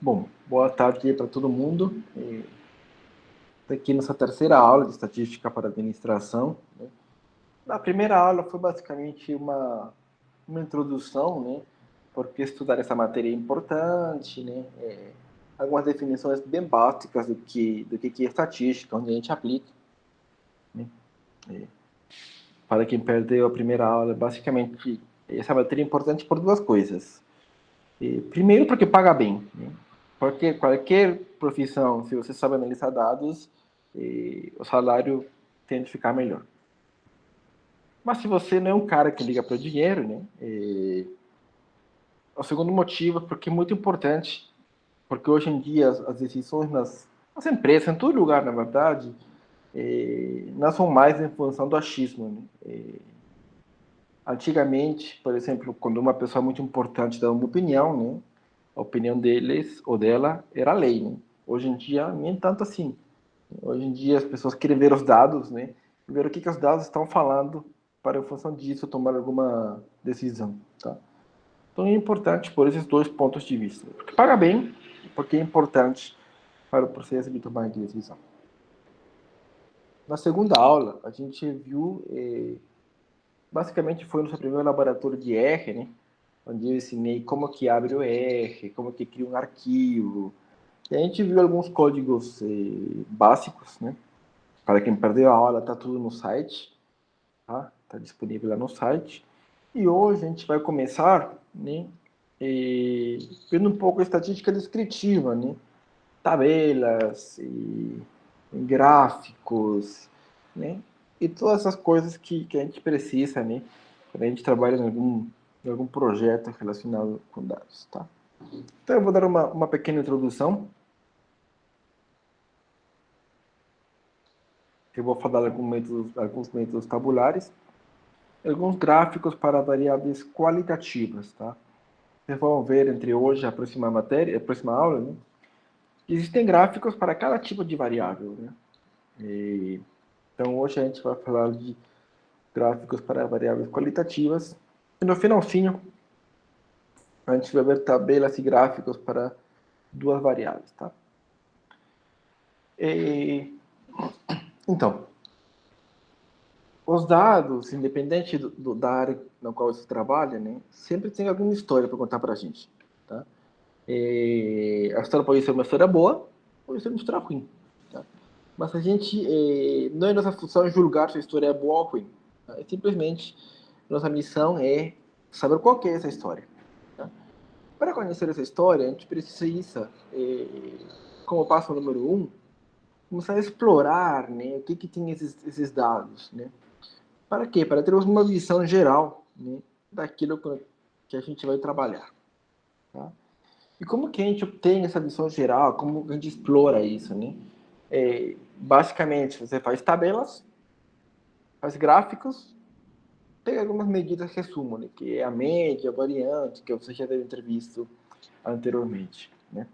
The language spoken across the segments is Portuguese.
Bom, boa tarde para todo mundo. Aqui nossa terceira aula de estatística para administração. Né? Na primeira aula foi basicamente uma introdução, né? Porque estudar essa matéria é importante, né? Algumas definições bem básicas do que é estatística, onde a gente aplica. Né? Para quem perdeu a primeira aula, basicamente essa matéria é importante por duas coisas. Primeiro, porque paga bem. Né? Porque qualquer profissão, se você sabe analisar dados, o salário tende a ficar melhor. Mas se você não é um cara que liga para o dinheiro, né? O segundo motivo é porque é muito importante, porque hoje em dia as decisões nas empresas, em todo lugar, na verdade, não são mais em função do achismo. Né? Antigamente, por exemplo, quando uma pessoa muito importante dava uma opinião, né? A opinião deles ou dela era lei, né? Hoje em dia, nem tanto assim. Hoje em dia, as pessoas querem ver os dados, né? Ver o que os dados estão falando para, em função disso, tomar alguma decisão, tá? Então, é importante por esses dois pontos de vista. Porque paga bem, porque é importante para o processo de tomar de decisão. Na segunda aula, a gente viu, basicamente foi nosso primeiro laboratório de R, né? Onde eu ensinei como que abre o R, como que cria um arquivo. E a gente viu alguns códigos básicos, né? Para quem perdeu a aula, tá tudo no site, tá? Tá disponível lá no site. E hoje a gente vai começar, né? Vendo um pouco a estatística descritiva, né? Tabelas, gráficos, né? E todas essas coisas que a gente precisa, né? Quando a gente trabalha em algum projeto relacionado com dados, tá? Então eu vou dar uma pequena introdução. Eu vou falar alguns métodos tabulares, alguns gráficos para variáveis qualitativas, tá? Vocês vão ver entre hoje e a próxima aula, né? Existem gráficos para cada tipo de variável, né? Então hoje a gente vai falar de gráficos para variáveis qualitativas. E no finalzinho a gente vai ver tabelas e gráficos para duas variáveis, tá? Então, os dados, independente da área na qual você trabalha, né, sempre tem alguma história para contar para a gente. Tá? A história pode ser uma história boa, pode ser uma história ruim. Tá? Mas a gente, não é nossa função julgar se a história é boa ou ruim. Tá? Simplesmente, nossa missão é saber qual que é essa história. Tá? Para conhecer essa história, a gente precisa, como passo número 1, começar a explorar, né, o que tem esses dados, né? Para quê? Para termos uma visão geral, né, daquilo que a gente vai trabalhar. Tá? E como que a gente obtém essa visão geral? Como a gente explora isso? Né? Basicamente, você faz tabelas, faz gráficos, tem algumas medidas que resumam, né, que é a média, a variante, que você já deve ter visto anteriormente. Né?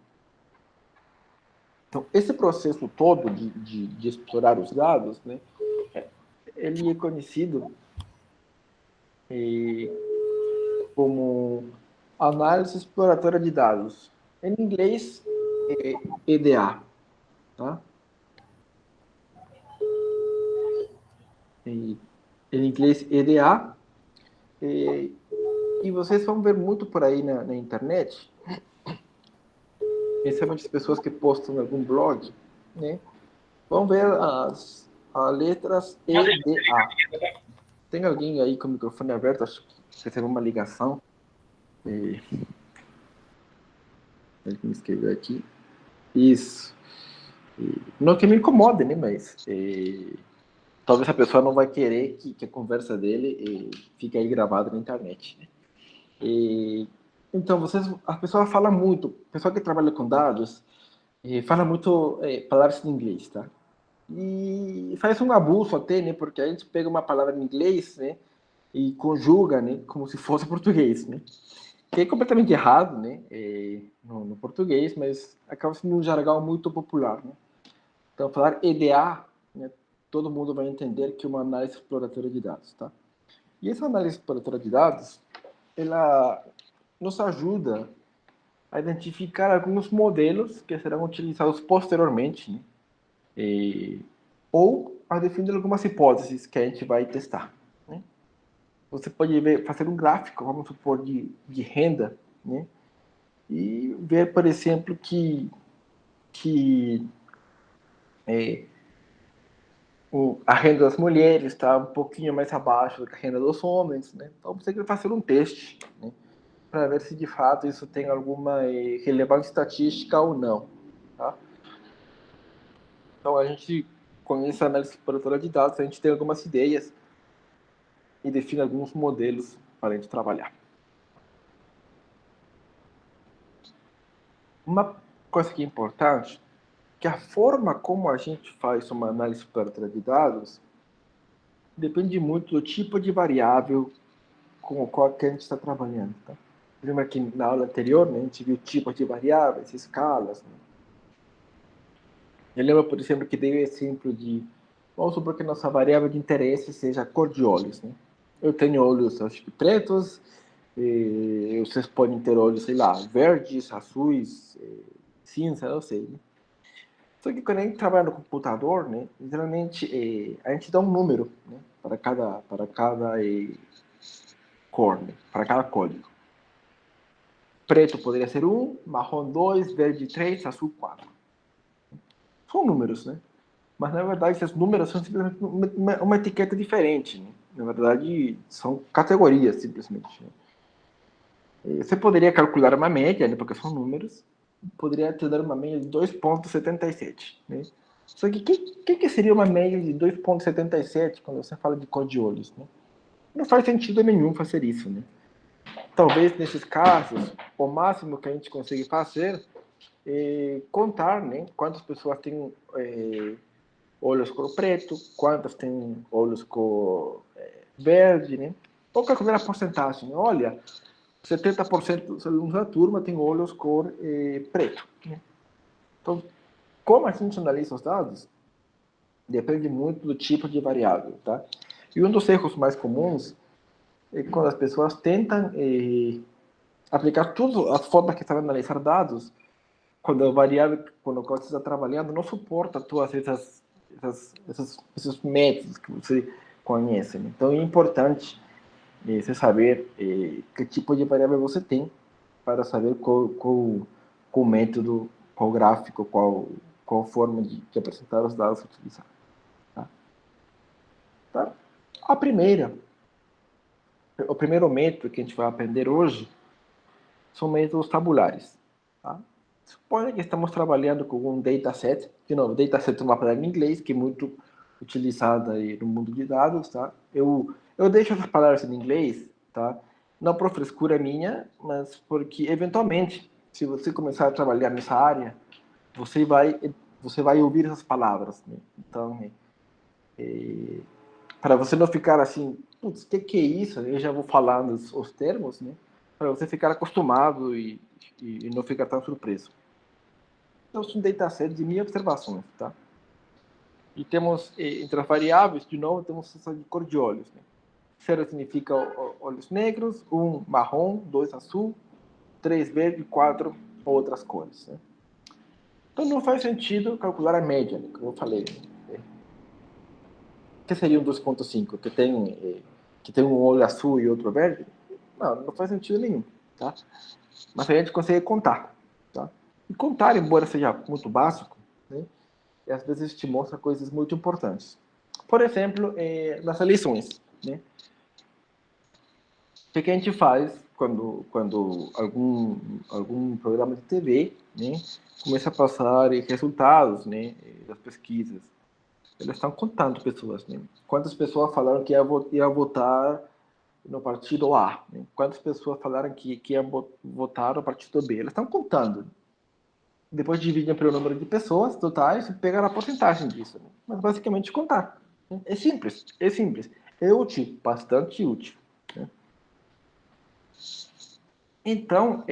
Então, esse processo todo de explorar os dados, né, ele é conhecido como análise exploratória de dados. Em inglês, EDA. Tá? Em inglês, EDA. E vocês vão ver muito por aí na internet, principalmente as pessoas que postam em algum blog, né? Vão ver as letras EDA. Tem alguém aí com o microfone aberto? Acho que recebeu uma ligação. Ele me escreveu aqui. Isso. Não que me incomode, né? Mas talvez a pessoa não vai querer que a conversa dele fique aí gravada na internet. Né? Então, a pessoa fala muito, o pessoal que trabalha com dados, fala muito palavras em inglês, tá? E faz um abuso até, né? Porque a gente pega uma palavra em inglês, né? E conjuga, né? Como se fosse português, né? Que é completamente errado, né? No português, mas acaba sendo um jargão muito popular, né? Então, falar EDA, né? Todo mundo vai entender que é uma análise exploratória de dados, tá? E essa análise exploratória de dados, ela nos ajuda a identificar alguns modelos que serão utilizados posteriormente, né? Ou a definir algumas hipóteses que a gente vai testar, né? Você pode fazer um gráfico, vamos supor, de renda, né? E ver, por exemplo, que é, a renda das mulheres está um pouquinho mais abaixo do que a renda dos homens, né? Então você tem que fazer um teste, né? Para ver se de fato isso tem alguma relevância estatística ou não, tá? Então a gente, com essa análise exploratória de dados, a gente tem algumas ideias e define alguns modelos para a gente trabalhar. Uma coisa que é importante, que a forma como a gente faz uma análise exploratória de dados depende muito do tipo de variável com o qual que a gente está trabalhando. Tá? Lembra que na aula anterior, né, a gente viu tipos de variáveis, escalas. Né? Eu lembro, por exemplo, que dei o exemplo de, vamos supor que nossa variável de interesse seja a cor de olhos. Né? Eu tenho olhos, acho que pretos, vocês podem ter olhos, sei lá, verdes, azuis, cinza, não sei. Né? Só que quando a gente trabalha no computador, né, geralmente a gente dá um número, né, para cada cor, né, para cada código. Preto poderia ser 1, marrom 2, verde 3, azul 4. São números, né? Mas, na verdade, esses números são simplesmente uma etiqueta diferente. Né? Na verdade, são categorias, simplesmente. Né? Você poderia calcular uma média, né, porque são números, poderia te dar uma média de 2,77. Né? Só que o que seria uma média de 2,77 quando você fala de cor de olhos? Né? Não faz sentido nenhum fazer isso. Né? Talvez, nesses casos, o máximo que a gente consegue fazer é contar, né, quantas pessoas têm olhos cor preto, quantas têm olhos cor verde, né? Ou calcular a porcentagem. Olha, 70% dos alunos da turma têm olhos cor preto. Né? Então, como a gente analisa os dados, depende muito do tipo de variável, tá? E um dos erros mais comuns é quando as pessoas tentam aplicar tudo as formas que sabem analisar dados, quando a variável quando você está trabalhando não suporta todas esses métodos que você conhece. Né? Então é importante você saber que tipo de variável você tem para saber qual método, qual gráfico, qual forma de apresentar os dados utilizar. Tá? Tá? O primeiro método que a gente vai aprender hoje são métodos tabulares. Tá? Suponha que estamos trabalhando com um dataset, de novo, dataset é uma palavra em inglês que é muito utilizada aí no mundo de dados, tá? Eu deixo essas palavras em inglês, tá? Não por frescura minha, mas porque eventualmente, se você começar a trabalhar nessa área, você vai ouvir essas palavras, né? Então, para você não ficar assim, putz, o que é isso? Eu já vou falando os termos, né? Para você ficar acostumado e não ficar tão surpreso. Então, são datasets de 1.000 observações, tá? E temos, entre as variáveis, de novo, temos essa de cor de olhos. Né? 0 significa olhos negros, 1 marrom, 2 azul, 3 verde, 4 outras cores. Né? Então, não faz sentido calcular a média, né, como eu falei. Né? Que seria um 2,5, que tem um olho azul e outro verde? Não faz sentido nenhum. Tá? Mas a gente consegue contar. Tá? E contar, embora seja muito básico, né? E às vezes te mostra coisas muito importantes. Por exemplo, nas eleições. Né? O que a gente faz quando algum programa de TV, né, começa a passar resultados, né, das pesquisas? Eles estão contando pessoas. Né? Quantas pessoas falaram que ia votar no partido A? Né? Quantas pessoas falaram que ia votar no partido B? Eles estão contando. Depois dividem pelo número de pessoas totais e pegam a porcentagem disso. Né? Mas basicamente contar. Né? É simples, é simples. É útil, bastante útil. Né? Então,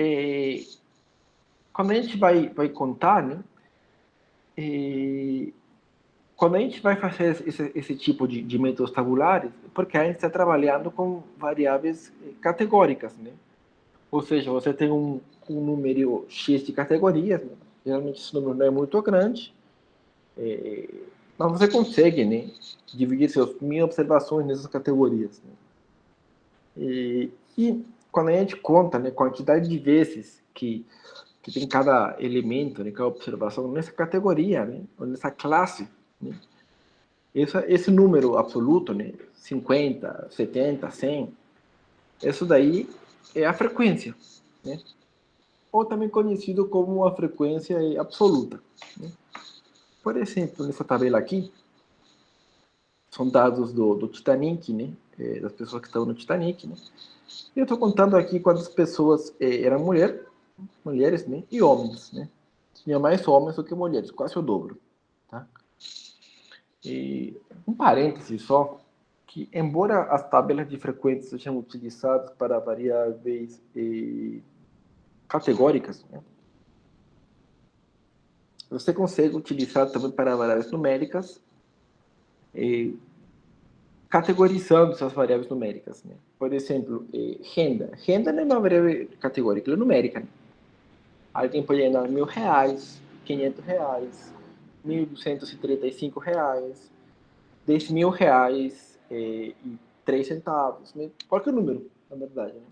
quando a gente vai contar, né? Quando a gente vai fazer esse tipo de métodos tabulares, porque a gente está trabalhando com variáveis categóricas, né? Ou seja, você tem um número X de categorias, né? Geralmente esse número não é muito grande, mas você consegue, né, dividir seus 1.000 observações nessas categorias. Né? E quando a gente conta, né, a quantidade de vezes que tem cada elemento, né, cada observação nessa categoria, né, ou nessa classe, né, esse número absoluto, né, 50, 70, 100, isso daí é a frequência, né? Ou também conhecido como a frequência absoluta. Né? Por exemplo, nessa tabela aqui, são dados do Titanic, né? Das pessoas que estavam no Titanic, né? E eu estou contando aqui quantas pessoas eram mulheres, né? E homens, né? Tinha mais homens do que mulheres, quase o dobro, tá? E um parêntese só, que embora as tabelas de frequência sejam utilizadas para variáveis categóricas, né? Você consegue utilizar também para variáveis numéricas, categorizando essas variáveis numéricas. Né? Por exemplo, renda. Renda não é uma variável categórica, ela é numérica. Né? Alguém pode ganhar R$ 1.000, R$ 500, R$ 1.235, R$ 10.000 e 3 centavos. Né? Qualquer número, na verdade. Né?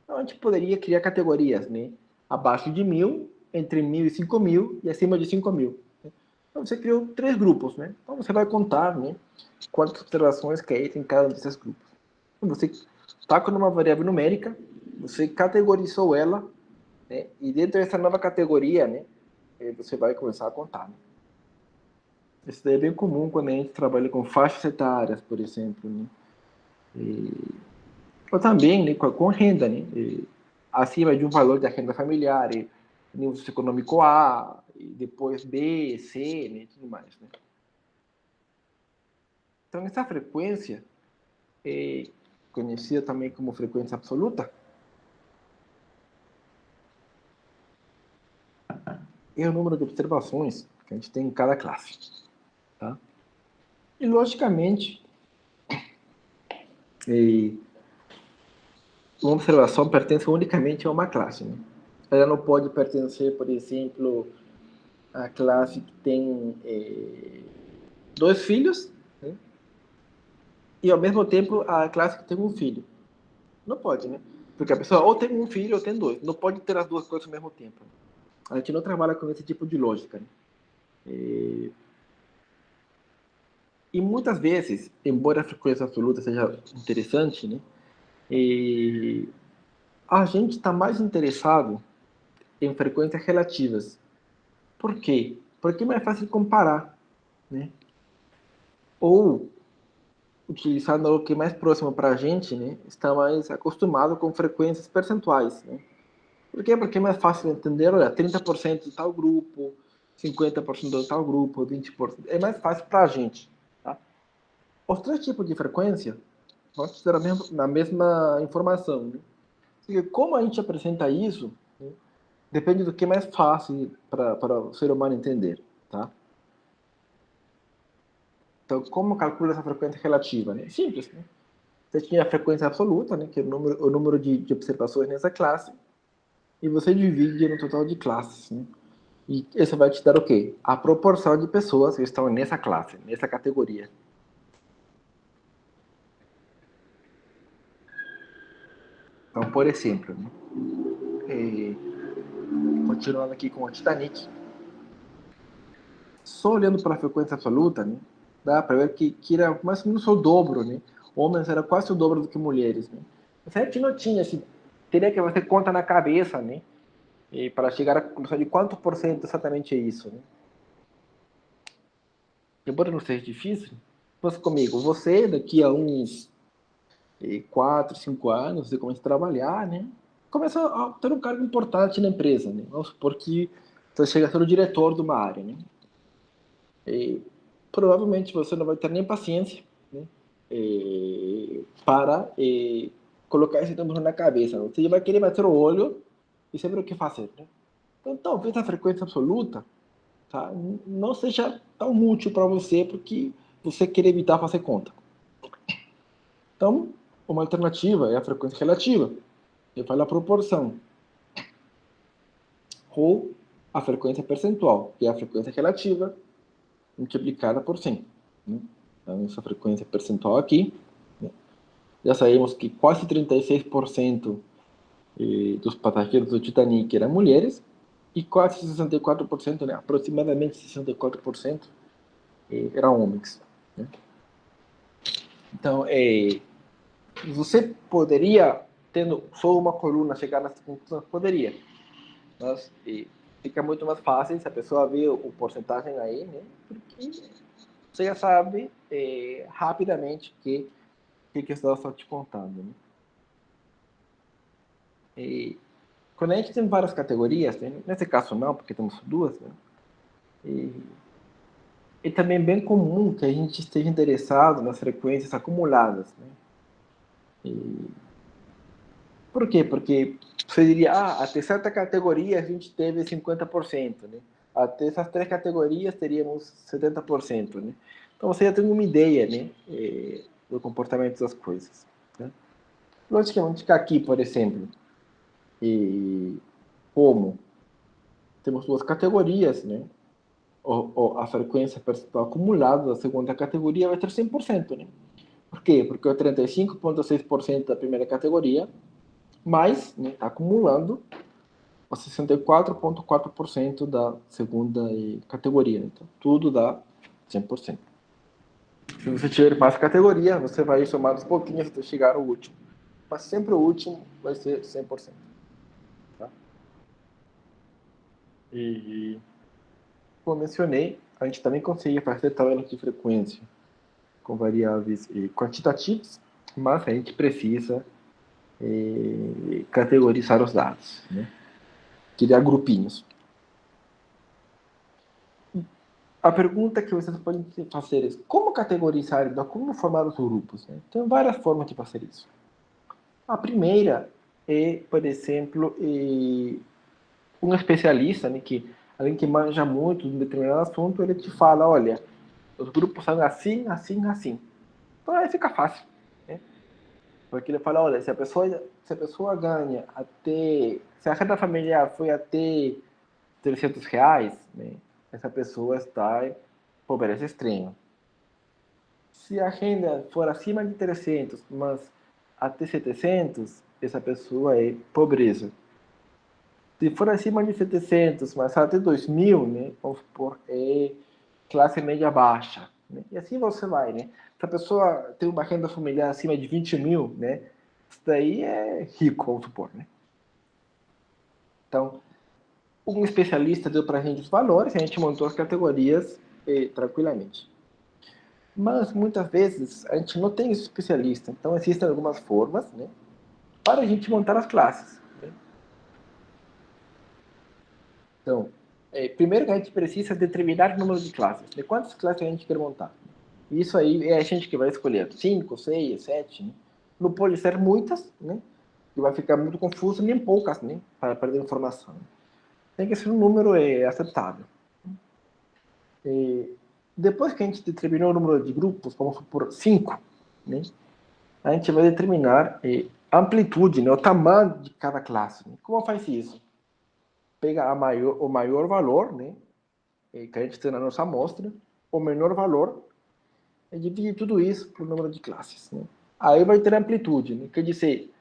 Então a gente poderia criar categorias, né? Abaixo de 1.000, entre 1.000 e 5.000 e acima de 5.000. Então você criou 3 grupos, né? Então você vai contar, né? Quantas observações que tem em cada um desses grupos. Então, você está com uma variável numérica, você categorizou ela, né? E dentro dessa nova categoria, né? Você vai começar a contar. Né? Isso daí é bem comum quando a gente trabalha com faixas etárias, por exemplo, né? Ou também, né, com renda, né? Acima de um valor da renda familiar, nível socioeconômico A, e depois B, C, né, e tudo mais. Né? Então, essa frequência é conhecida também como frequência absoluta, é o número de observações que a gente tem em cada classe. Tá? E, logicamente, uma observação pertence unicamente a uma classe. Né? Ela não pode pertencer, por exemplo, à classe que tem 2 filhos, né? E, ao mesmo tempo, a classe que tem um filho. Não pode, né? Porque a pessoa ou tem um filho ou tem 2. Não pode ter as 2 coisas ao mesmo tempo. A gente não trabalha com esse tipo de lógica. Né? E muitas vezes, embora a frequência absoluta seja interessante, né? A gente está mais interessado em frequências relativas. Por quê? Porque é mais fácil comparar, né? Ou, utilizando algo que é mais próximo para a gente, né? Está mais acostumado com frequências percentuais, né? Por quê? Porque é mais fácil entender, olha, 30% de tal grupo, 50% de tal grupo, 20%. É mais fácil para a gente. Tá? Os 3 tipos de frequência vão ter a mesma informação. Né? Porque como a gente apresenta isso, né, depende do que é mais fácil para o ser humano entender. Tá? Então, como calcula essa frequência relativa? Né? Simples. Né? Você tinha a frequência absoluta, né, que é o número de observações nessa classe, e você divide no total de classes. Né? E isso vai te dar o quê? A proporção de pessoas que estão nessa classe, nessa categoria. Então, por exemplo, né? Continuando aqui com o Titanic, só olhando para a frequência absoluta, né? Dá para ver que era mais ou menos o dobro, né? Homens era quase o dobro do que mulheres, né? Mas a gente não tinha, assim, teria que fazer conta na cabeça, né? E para chegar à conclusão de quanto por cento exatamente é isso, né? Embora não seja difícil, fosse comigo, você daqui a uns 4, 5 anos, você começa a trabalhar, né? Começa a ter um cargo importante na empresa, né? Vamos supor que você chega a ser o diretor de uma área, né? E, provavelmente você não vai ter nem paciência, né? Para colocar esse número na cabeça. Né? Você vai querer bater o olho e saber o que fazer, né? Então, talvez a frequência absoluta, tá? Não seja tão útil para você porque você quer evitar fazer conta. Então, uma alternativa é a frequência relativa. eu falo a proporção, ou a frequência percentual, que é a frequência relativa, multiplicada por 100. Né? Então, essa frequência percentual aqui, né? Já sabemos que quase 36% dos passageiros do Titanic eram mulheres, e quase 64%, né? Aproximadamente 64%, eram homens. Né? Então, você poderia, tendo só uma coluna, chegar nessa conclusão? Poderia. Mas fica muito mais fácil se a pessoa vê o porcentagem aí, né? Porque você já sabe rapidamente que eu estou te contando. Né? Quando a gente tem várias categorias, né? Nesse caso não, porque temos duas, né? E também é bem comum que a gente esteja interessado nas frequências acumuladas. Né? Por quê? Porque você diria, até certa categoria a gente teve 50%, né? Até essas três categorias teríamos 70%, né? Então você já tem uma ideia, né, do comportamento das coisas. Né? Logicamente que aqui, por exemplo, como temos duas categorias, né? A frequência percentual acumulada da segunda categoria vai ter 100%, né? Por quê? Porque o 35,6% da primeira categoria, mais, né, tá acumulando o 64,4% da segunda categoria. Então, tudo dá 100%. Se você tiver mais categoria, você vai somar uns pouquinhos até chegar ao último. Mas sempre o último vai ser 100%. Tá? E, como mencionei, a gente também consegue fazer tabelas de frequência com variáveis quantitativas, mas a gente precisa categorizar os dados, né? Criar grupinhos. A pergunta que vocês podem fazer é como categorizar, como formar os grupos? Né? Tem várias formas de fazer isso. A primeira é, por exemplo, um especialista, né, alguém que manja muito de um determinado assunto, ele te fala, olha, os grupos são assim, assim, assim. Então aí fica fácil. Né? Porque ele fala, olha, se a pessoa ganha até, se a renda familiar foi até R$ 300, né, essa pessoa está em pobreza extrema. Se a renda for acima de 300, mas até 700, essa pessoa é pobreza. Se for acima de 700, mas até 2.000, né, vamos supor, é classe média baixa. Né? E assim você vai, né? Se a pessoa tem uma renda familiar acima de 20.000, né, isso daí é rico, vamos supor, né? Então, um especialista deu para a gente os valores e a gente montou as categorias tranquilamente. Mas muitas vezes a gente não tem esse especialista, então existem algumas formas, né, para a gente montar as classes. Né? Então, primeiro que a gente precisa determinar o número de classes, de quantas classes a gente quer montar. Isso aí é a gente que vai escolher, 5, 6, 7, né? Não pode ser muitas, né, que vai ficar muito confuso, nem poucas, né, para perder informação. Tem que ser um número aceitável. Depois que a gente determinou o número de grupos, vamos supor 5, né, a gente vai determinar a amplitude, né, o tamanho de cada classe. Né? Como faz isso? Pega o maior valor, né, que a gente tem na nossa amostra, o menor valor, e divide tudo isso por número de classes. Né? Aí vai ter amplitude, né? Quer dizer,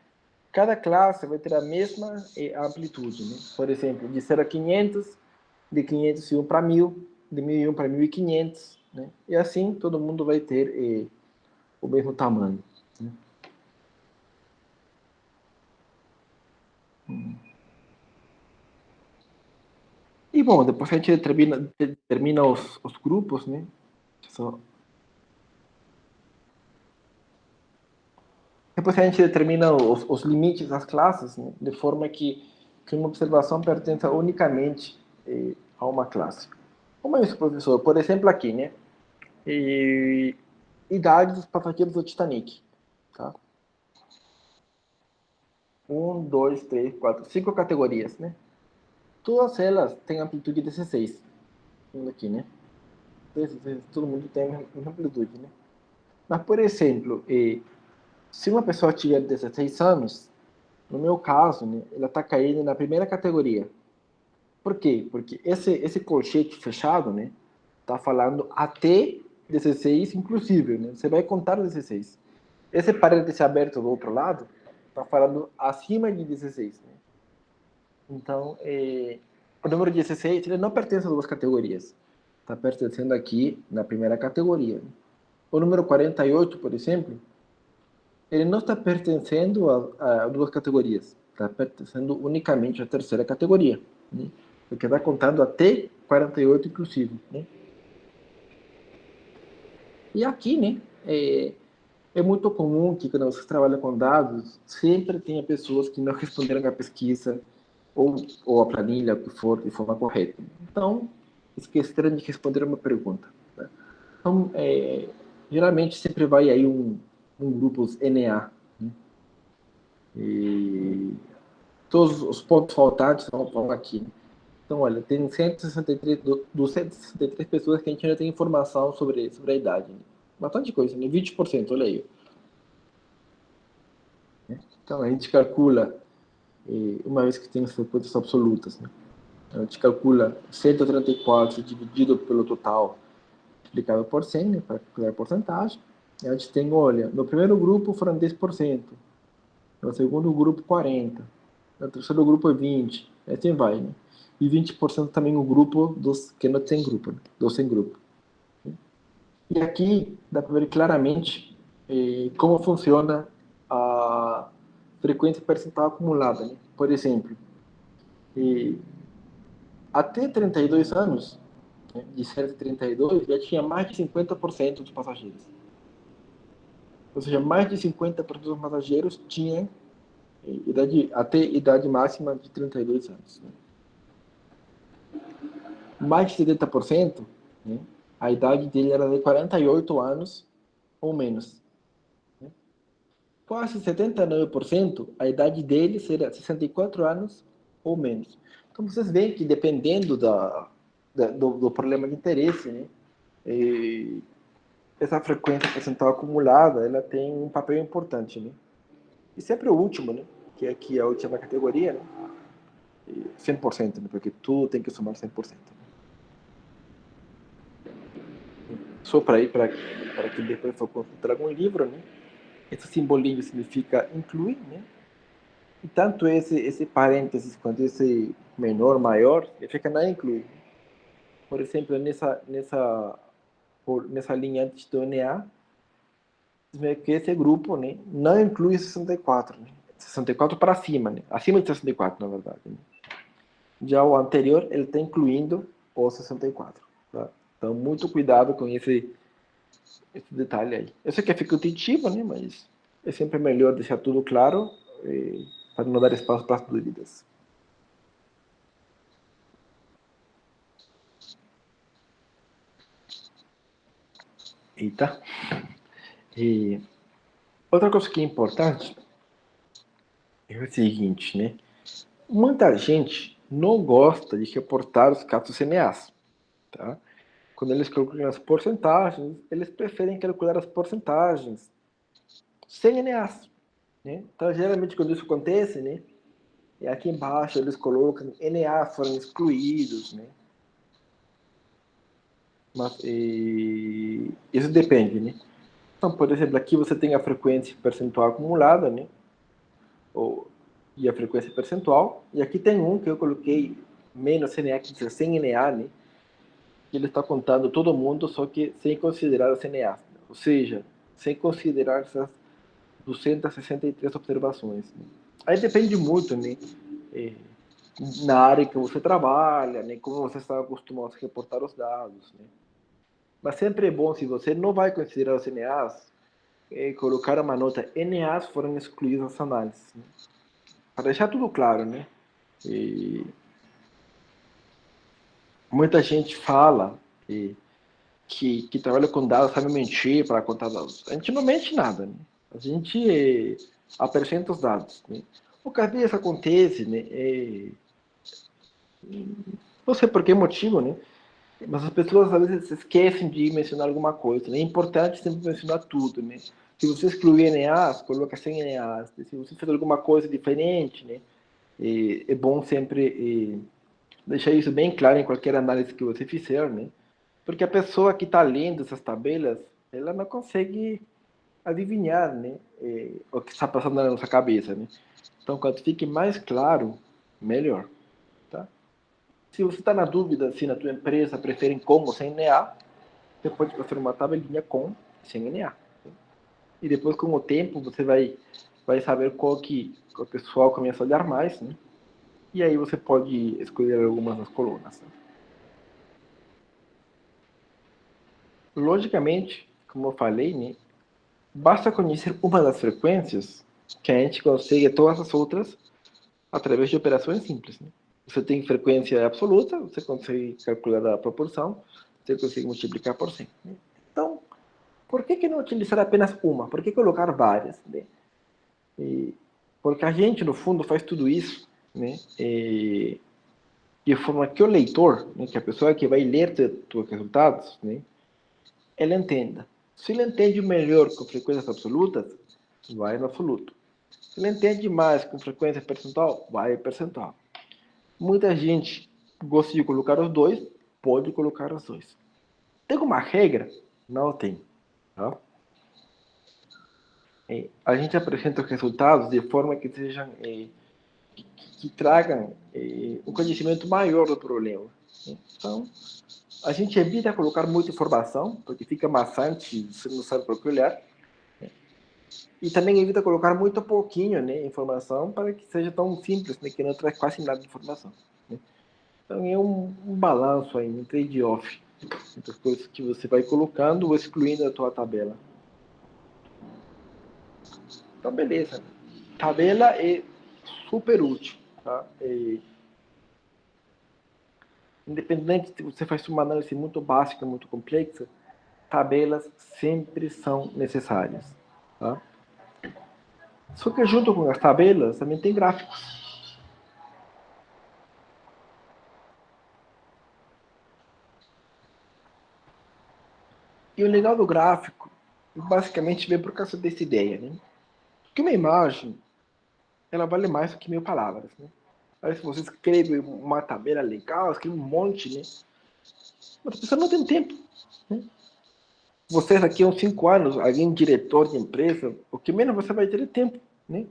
cada classe vai ter a mesma amplitude. Né? Por exemplo, de 0 a 500, de 501 para 1.000, de 1.001 para 1.500. Né? E assim todo mundo vai ter o mesmo tamanho. Né? E bom, depois a gente determina os grupos, né? Só- Depois a gente determina os limites das classes, né? De forma que uma observação pertença unicamente a uma classe. Como é isso, professor? Por exemplo, aqui, né? Idade dos passageiros do Titanic. Tá? Um, dois, três, quatro, cinco categorias, né? Todas elas têm amplitude 16. Aqui, né? Todo mundo tem a mesma amplitude, né? Mas, por exemplo, se uma pessoa tiver 16 anos, No meu caso, né, ela está caindo na primeira categoria. Por quê? Porque esse colchete fechado, né, está falando até 16 inclusive, né? Você vai contar 16. Esse parêntese aberto do outro lado está falando acima de 16, né? Então, o número 16 ele não pertence a duas categorias. Está pertencendo aqui na primeira categoria. O número 48, por exemplo, ele não está pertencendo a duas categorias. Está pertencendo unicamente à terceira categoria, né? Porque está contando até 48 inclusive, né? E aqui, né, é muito comum que quando você trabalha com dados, sempre tenha pessoas que não responderam a pesquisa ou a planilha, o que for, de forma correta. Então, esqueceram de responder uma pergunta, né? Então, geralmente sempre vai aí um grupo NA, né? E todos os pontos faltantes vão aqui, né? Então, olha, tem 163, dos 163 pessoas que a gente ainda tem informação sobre a idade, né? Bastante coisa, né? 20%, olha aí. Então, a gente calcula, uma vez que tem as respostas absolutas, né? A gente calcula 134 dividido pelo total, multiplicado por 100, né, para calcular a porcentagem. E a gente tem, olha, no primeiro grupo foram 10%, no segundo grupo 40%, no terceiro grupo 20%, assim vai, né? E 20% também o grupo dos que não tem grupo, né? Dos sem grupo. E aqui dá para ver claramente como funciona a frequência percentual acumulada, né? Por exemplo, até 32 anos, né, de 7 a 32, já tinha mais de 50% dos passageiros. Ou seja, mais de 50% dos passageiros tinham até idade máxima de 32 anos. Né? Mais de 70%, né, a idade dele era de 48 anos ou menos. Né? Quase 79%, a idade dele seria 64 anos ou menos. Então vocês veem que dependendo do problema de interesse, né, essa frequência percentual acumulada, ela tem um papel importante, né? E sempre o último, né? Que é aqui a última categoria, né? 100%, né? Porque tudo tem que somar 100%. Só para ir para que depois for consultar algum livro, né? Esse simbolinho significa incluir, né? E tanto esse parênteses quanto esse menor, maior, ele fica na incluir. Por exemplo, nessa linha antes do NA, que esse grupo, né, não inclui 64, né? 64 para cima, né? Acima de 64, na verdade. Né? Já o anterior, ele está incluindo o 64. Tá? Então, muito cuidado com esse detalhe aí. Eu sei que fica intuitivo, né? Mas é sempre melhor deixar tudo claro para não dar espaço para as dúvidas. Eita. E outra coisa que é importante é o seguinte, né? Muita gente não gosta de reportar os casos CNAs, tá? Quando eles calculam as porcentagens, eles preferem calcular as porcentagens sem NAs, né? Então, geralmente, quando isso acontece, né, aqui embaixo eles colocam NA foram excluídos, né? Mas isso depende, né? Então, por exemplo, aqui você tem a frequência percentual acumulada, né? E a frequência percentual. E aqui tem um que eu coloquei menos CNA, que diz sem NA, né? Que ele está contando todo mundo, só que sem considerar as CNAs. Ou seja, sem considerar essas 263 observações. Né? Aí depende muito, né? É, na área que você trabalha, né? Como você está acostumado a reportar os dados, né? Mas sempre é bom, se você não vai considerar os NAs, colocar uma nota NAs foram excluídas das análises. Né? Para deixar tudo claro, né? E muita gente fala que trabalha com dados sabe mentir para contar dados. A gente não mente nada, né? A gente apresenta os dados. Né? O que às vezes acontece, né? Não sei por que motivo, né? Mas as pessoas às vezes esquecem de mencionar alguma coisa. Né? É importante sempre mencionar tudo, né? Se você excluir NAs, coloca 100 NAs. Se você fez alguma coisa diferente, né? É bom sempre deixar isso bem claro em qualquer análise que você fizer, né? Porque a pessoa que está lendo essas tabelas, ela não consegue adivinhar, né? O que está passando na nossa cabeça, né? Então, quanto fique mais claro, melhor, tá? Se você está na dúvida se na tua empresa preferem com ou sem NA, você pode fazer uma tabelinha com e sem NA. E depois, com o tempo, você vai saber qual que o pessoal começa a olhar mais, né? E aí você pode escolher algumas das colunas. Né? Logicamente, como eu falei, né, basta conhecer uma das frequências que a gente consegue todas as outras através de operações simples. Né? Você tem frequência absoluta, você consegue calcular a proporção, você consegue multiplicar por 100. Né? Então, por que não utilizar apenas uma? Por que colocar várias? Né? Porque a gente, no fundo, faz tudo isso, né? De forma que o leitor, né, que a pessoa que vai ler teus resultados, né, ela entenda. Se ele entende melhor com frequências absolutas, vai no absoluto. Se ele entende mais com frequência percentual, vai percentual. Muita gente gosta de colocar os dois, pode colocar os dois. Tem uma regra? Não tem. Tá? A gente apresenta os resultados de forma que sejam que tragam um conhecimento maior do problema. Então, a gente evita colocar muita informação, porque fica maçante, você não sabe para que olhar. E também evita colocar muito pouquinho, né, informação para que seja tão simples, né, que não traz quase nada de informação. Né? Então é um balanço aí, um trade-off entre as coisas que você vai colocando ou excluindo da tua tabela. Então, beleza. Tabela é super útil. Tá? Independente se você faz uma análise muito básica, muito complexa, tabelas sempre são necessárias. Tá? Só que junto com as tabelas também tem gráficos. E o legal do gráfico, basicamente, vem por causa dessa ideia. Né? Porque uma imagem, ela vale mais do que 1.000 palavras. Né? Aí se você escreve uma tabela legal, escreve um monte, né? Mas a pessoa não tem tempo. Né? Você daqui a uns 5 anos, alguém diretor de empresa, o que menos você vai ter é tempo. Né?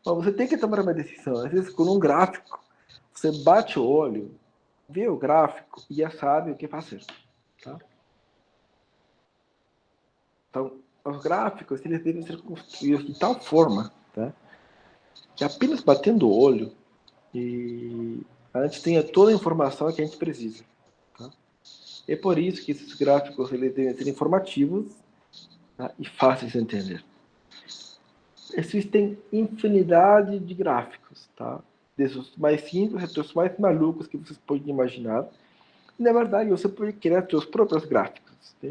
Mas você tem que tomar uma decisão. Às vezes, com um gráfico, você bate o olho, vê o gráfico e já sabe o que fazer. Tá? Então, os gráficos eles devem ser construídos de tal forma, tá? Que apenas batendo o olho e a gente tenha toda a informação que a gente precisa. Tá? É por isso que esses gráficos eles devem ser informativos, tá? E fáceis de entender. Existem infinidade de gráficos, tá? Desde os mais simples até os mais malucos que vocês podem imaginar. E, na verdade, você pode criar seus próprios gráficos. Tá?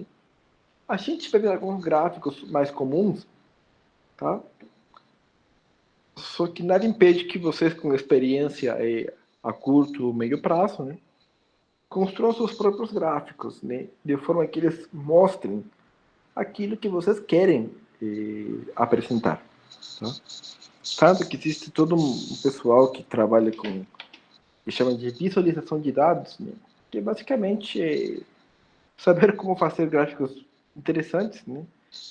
A gente vai ver alguns gráficos mais comuns, tá? Só que nada impede que vocês, com experiência a curto ou médio prazo, né, construam seus próprios gráficos, né, de forma que eles mostrem aquilo que vocês querem apresentar. Tá? Tanto que existe todo um pessoal que trabalha com, que chama de visualização de dados, né, que é basicamente saber como fazer gráficos interessantes, né,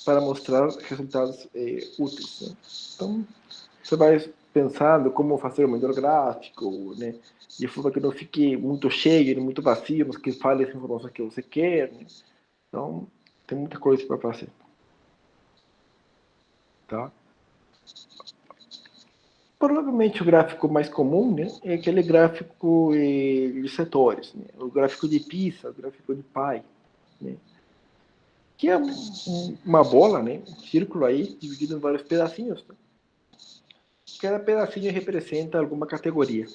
para mostrar resultados úteis. Né? Então, você vai pensando como fazer o melhor gráfico, né? De forma que não fique muito cheio, muito vazio, mas que fale as informações que você quer. Né? Então, tem muita coisa para fazer. Tá? Provavelmente o gráfico mais comum, né, é aquele gráfico de setores, né? O gráfico de pizza, o gráfico de pie, né? Que é uma bola, né? Um círculo aí, dividido em vários pedacinhos. Né? Cada pedacinho representa alguma categoria.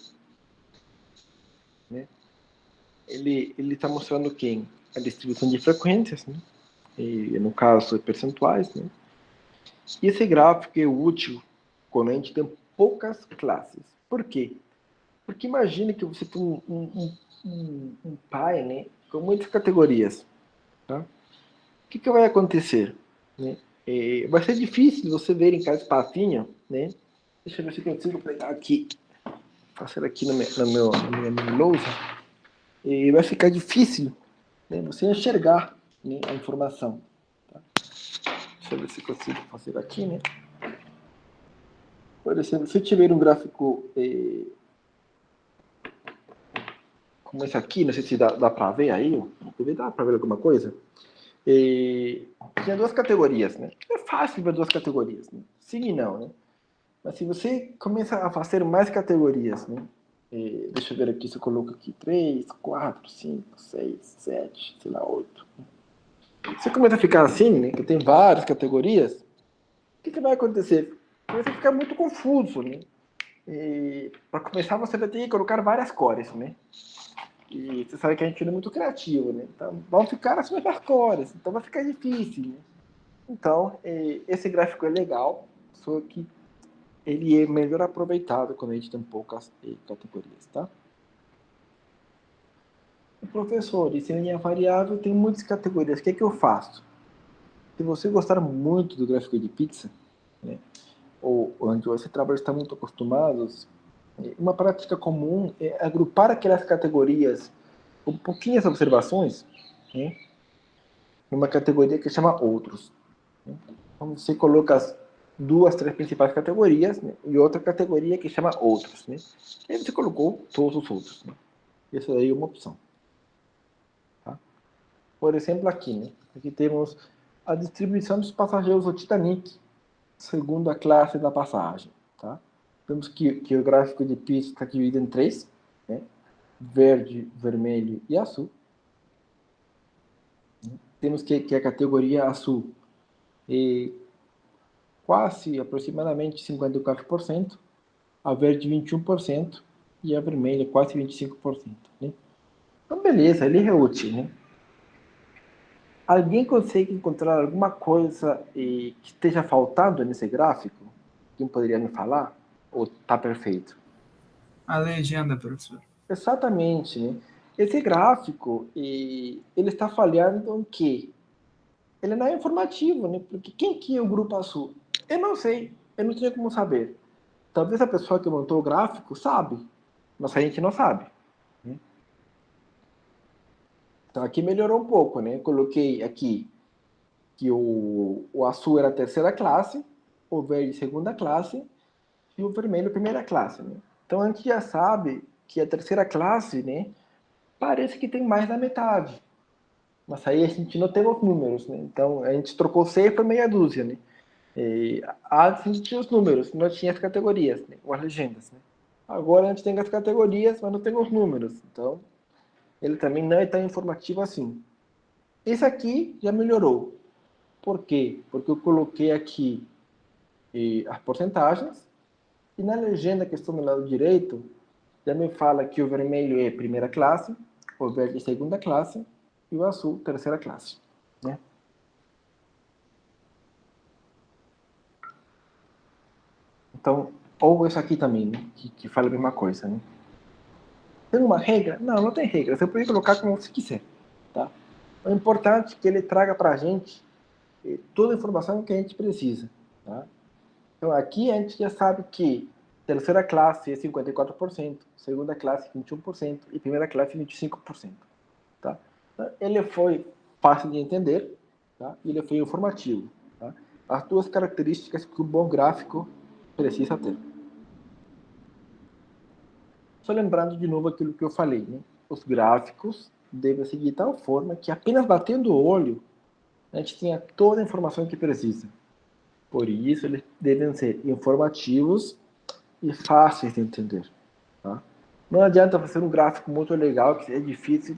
Né? Ele está mostrando quem? A distribuição de frequências, né? E, no caso, percentuais. Né? E esse gráfico é útil quando a gente tem poucas classes. Por quê? Porque imagine que você tem um pai, né, com muitas categorias. Tá? O que vai acontecer? Né? vai ser difícil você ver em cada espacinho, né? Deixa eu ver se eu consigo pegar aqui, passar aqui na minha lousa. Vai ficar difícil, né, você enxergar, né, a informação. Tá? Deixa eu ver se eu consigo fazer aqui, né? Por exemplo, se eu tiver um gráfico como esse aqui, não sei se dá para ver aí, deve dar para ver alguma coisa. Tinha duas categorias, né? É fácil ver duas categorias, né? Sim e não, né? Mas se você começa a fazer mais categorias, né? Deixa eu ver aqui se eu coloco aqui 3, 4, 5, 6, 7, sei lá, 8. Você começa a ficar assim, né? Que tem várias categorias, o que vai acontecer? Você fica muito confuso, né? Para começar, você vai ter que colocar várias cores, né? E você sabe que a gente não é muito criativo, né? Então, vão ficar as mesmas cores, então vai ficar difícil, né? Então, esse gráfico é legal, só que ele é melhor aproveitado quando a gente tem poucas categorias, tá? O professor, e se a linha variável tem muitas categorias, o que é que eu faço? Se você gostar muito do gráfico de pizza, né, ou onde você trabalha está muito acostumados, uma prática comum é agrupar aquelas categorias com pouquinhas observações, né, numa categoria que chama outros. Né? Então você coloca as duas, três principais categorias, né, e outra categoria que chama outros. Né? E aí você colocou todos os outros. Né? Isso aí é uma opção. Tá? Por exemplo, aqui, né? Aqui temos a distribuição dos passageiros do Titanic, segundo a classe da passagem. Tá? Vemos que o gráfico de pista está dividido em três, né? Verde, vermelho e azul. Temos que a categoria azul é quase, aproximadamente 54%, a verde 21% e a vermelha quase 25%. Né? Então, beleza, ele é útil. Né? Alguém consegue encontrar alguma coisa que esteja faltando nesse gráfico? Quem poderia me falar? Ou está perfeito? A legenda, professor. Exatamente. Né? Esse gráfico, ele está falhando em quê? Ele não é informativo, né? Porque quem que é o grupo azul? Eu não sei, eu não tenho como saber. Talvez a pessoa que montou o gráfico sabe, mas a gente não sabe. Né? Então aqui melhorou um pouco, né? Eu coloquei aqui que o azul era a terceira classe, o verde segunda classe e o vermelho primeira classe. Né? Então a gente já sabe que a terceira classe, né, parece que tem mais da metade. Mas aí a gente não tem os números, né? Então a gente trocou 6 por meia dúzia, né? Antes a gente tinha os números, não tinha as categorias, né? Ou as legendas, né? Agora a gente tem as categorias, mas não tem os números. Então ele também não é tão informativo assim. Esse aqui já melhorou. Por quê? Porque eu coloquei aqui as porcentagens e na legenda que estou no lado direito já me fala que o vermelho é primeira classe, o verde é segunda classe e o azul terceira classe. Né? Então, ou isso aqui também, né? que fala a mesma coisa. Né? Tem uma regra? Não, não tem regra. Você pode colocar como você quiser. Tá? O importante é que ele traga para a gente toda a informação que a gente precisa. Tá? Então, aqui a gente já sabe que terceira classe é 54%, segunda classe 21% e primeira classe 25%. Tá? Então, ele foi fácil de entender, tá? E ele foi informativo. Tá? As duas características que um bom gráfico precisa ter. Só lembrando de novo aquilo que eu falei, né? Os gráficos devem seguir de tal forma que apenas batendo o olho a gente tenha toda a informação que precisa. Por isso, eles devem ser informativos e fáceis de entender. Tá? Não adianta fazer um gráfico muito legal, que é difícil.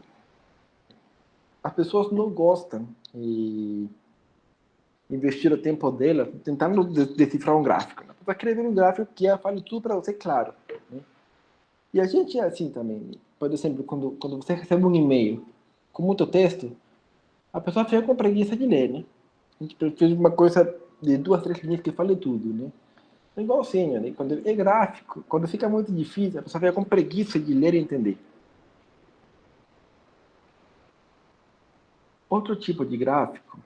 As pessoas não gostam e investir o tempo dela tentando decifrar um gráfico. Ela vai querer ver um gráfico que fale tudo para você claro. Né? E a gente é assim também. Por exemplo, quando você recebe um e-mail com muito texto, a pessoa fica com preguiça de ler, né? A gente prefere uma coisa de duas, três linhas que fale tudo, né? É igualzinho, né? Quando é gráfico, quando fica muito difícil, a pessoa fica com preguiça de ler e entender. Outro tipo de gráfico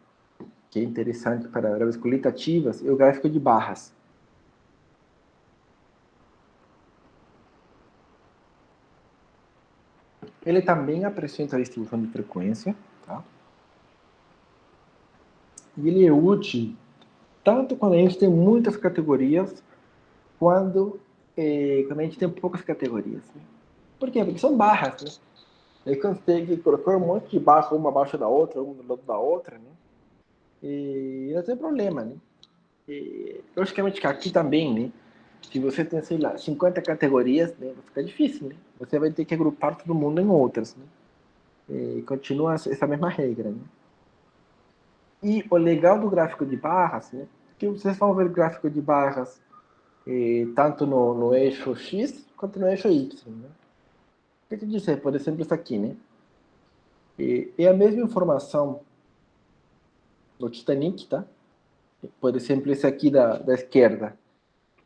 que é interessante para variáveis qualitativas, é o gráfico de barras. Ele também apresenta a distribuição de frequência, tá? E ele é útil tanto quando a gente tem muitas categorias, quando a gente tem poucas categorias. Né? Por quê? Porque são barras, né? Aí consegue colocar um monte de barra, uma abaixo da outra, uma do lado da outra, né? E não tem problema, né? E, logicamente que aqui também, né? Se você tem, sei lá, 50 categorias, né? Fica difícil, né? Você vai ter que agrupar todo mundo em outras, né? E continua essa mesma regra, né? E o legal do gráfico de barras, né? Que vocês vão ver gráfico de barras tanto no eixo X quanto no eixo Y, né? O que quer dizer? Por exemplo, isso aqui, né? É a mesma informação no Titanic, tá? Por exemplo, esse aqui da esquerda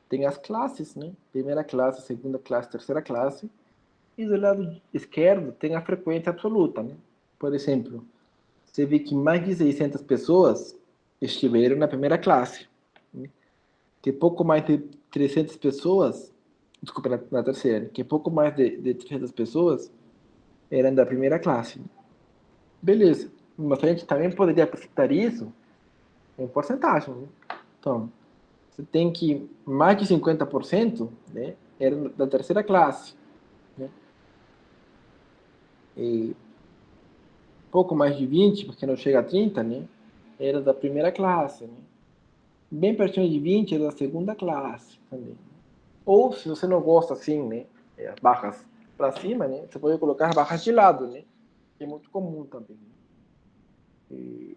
tem as classes, né? Primeira classe, segunda classe, terceira classe. E do lado esquerdo tem a frequência absoluta, né? Por exemplo, você vê que mais de 600 pessoas estiveram na primeira classe. Né? Que pouco mais de 300 pessoas, desculpa, na terceira, que pouco mais de 300 pessoas eram da primeira classe. Beleza. Mas a gente também poderia apresentar isso em porcentagem. Né? Então, você tem que mais de 50%, né, era da terceira classe. Né? E pouco mais de 20%, porque não chega a 30%, né, era da primeira classe. Né? Bem pertinho de 20% era da segunda classe também. Ou, se você não gosta assim, né, barras para cima, né, você pode colocar barras de lado, né, que é muito comum também. Né? E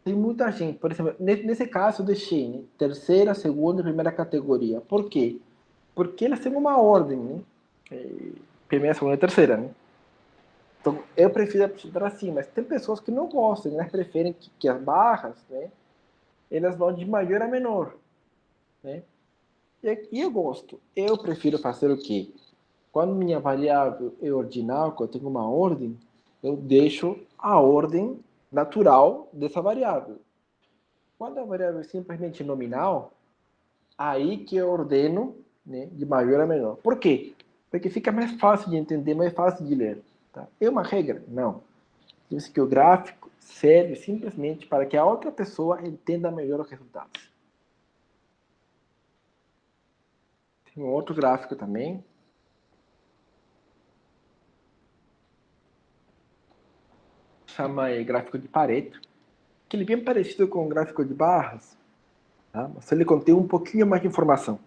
tem muita gente, por exemplo, nesse caso eu deixei, né, terceira, segunda e primeira categoria. Por quê? Porque elas têm uma ordem, né? Primeira, segunda e terceira, né? Então, eu prefiro apresentar assim, mas tem pessoas que não gostam, elas preferem que as barras, né, elas vão de maior a menor, né? E eu gosto. Eu prefiro fazer o quê? Quando minha variável é ordinal, quando eu tenho uma ordem, eu deixo a ordem natural dessa variável. Quando a variável é simplesmente nominal, aí que eu ordeno, né, de maior a menor. Por quê? Porque fica mais fácil de entender, mais fácil de ler. Tá? É uma regra? Não. Diz que o gráfico serve simplesmente para que a outra pessoa entenda melhor os resultados. Tem um outro gráfico também. Chama gráfico de Pareto. Que ele é bem parecido com o gráfico de barras. Tá? Mas ele contém um pouquinho mais de informação.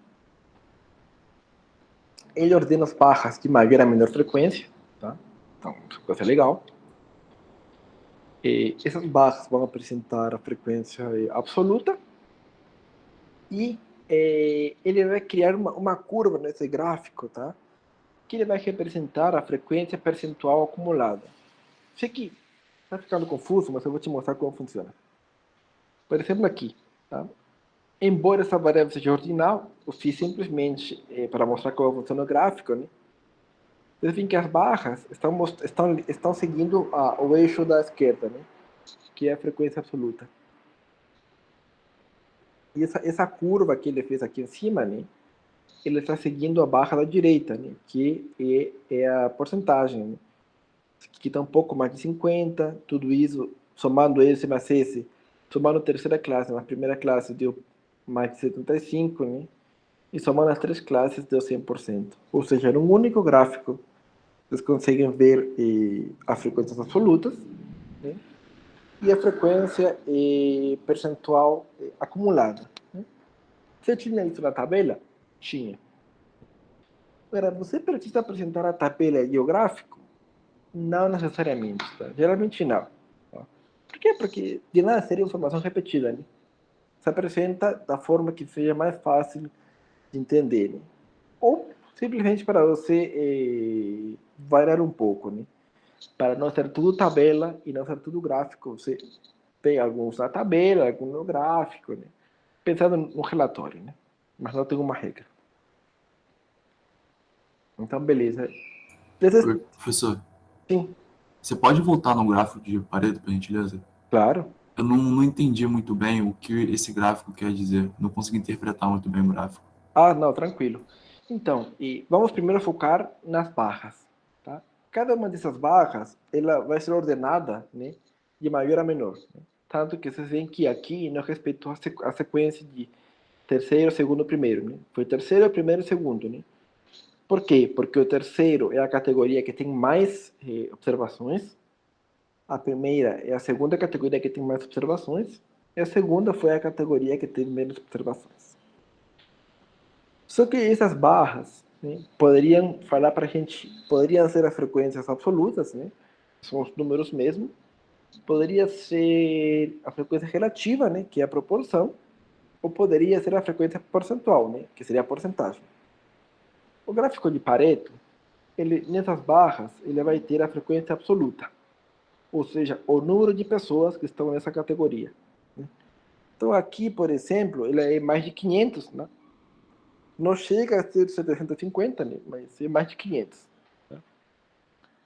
Ele ordena as barras de maior a menor frequência. Tá? Então, coisa legal. E essas barras vão apresentar a frequência absoluta e ele vai criar uma curva nesse gráfico, tá? Que ele vai representar a frequência percentual acumulada. Sei que está ficando confuso, mas eu vou te mostrar como funciona. Por exemplo, aqui, tá? Embora essa variável seja ordinal, eu fiz simplesmente para mostrar como funciona o gráfico, né? Vocês veem que as barras estão seguindo o eixo da esquerda, né? Que é a frequência absoluta. E essa curva que ele fez aqui em cima, né, ele está seguindo a barra da direita, né, que é a porcentagem, né, que está um pouco mais de 50, tudo isso, somando esse mais esse, somando a terceira classe, na primeira classe deu mais de 75, né, e somando as três classes deu 100%. Ou seja, num único gráfico, vocês conseguem ver as frequências absolutas, né, e a frequência percentual acumulada. Né. Você tinha isso na tabela? Tinha. Agora, você precisa apresentar a tabela e o gráfico? Não necessariamente, tá? Geralmente não. Tá? Por quê? Porque de nada seria informação repetida, né? Se apresenta da forma que seja mais fácil de entender, né? Ou simplesmente para você variar um pouco, né? Para não ser tudo tabela e não ser tudo gráfico, você tem alguns na tabela, alguns no gráfico, né? Pensando no relatório, né? Mas não tem uma regra. Então, beleza. Professor, Sim, você pode voltar no gráfico de Pareto, por gentileza? claro. Eu não entendi muito bem o que esse gráfico quer dizer. Não consegui interpretar muito bem o gráfico. Ah, não, tranquilo. Então, e vamos primeiro focar nas barras, tá? Cada uma dessas barras, ela vai ser ordenada, né, de maior a menor, né? Tanto que vocês veem que aqui não respeitou a sequência de terceiro, segundo, primeiro, né? Foi terceiro, primeiro, segundo, né? Por quê? Porque o terceiro é a categoria que tem mais observações, a primeira é a segunda categoria que tem mais observações, e a segunda foi a categoria que teve menos observações. Só que essas barras, né, poderiam falar para a gente, poderiam ser as frequências absolutas, né, são os números mesmo, poderia ser a frequência relativa, né, que é a proporção, ou poderia ser a frequência percentual, né, que seria a porcentagem. O gráfico de Pareto, ele, nessas barras, ele vai ter a frequência absoluta, ou seja, o número de pessoas que estão nessa categoria, né? Então aqui, por exemplo, ele é mais de 500, né? Não chega a ser 750, né? Mas é mais de 500. Né?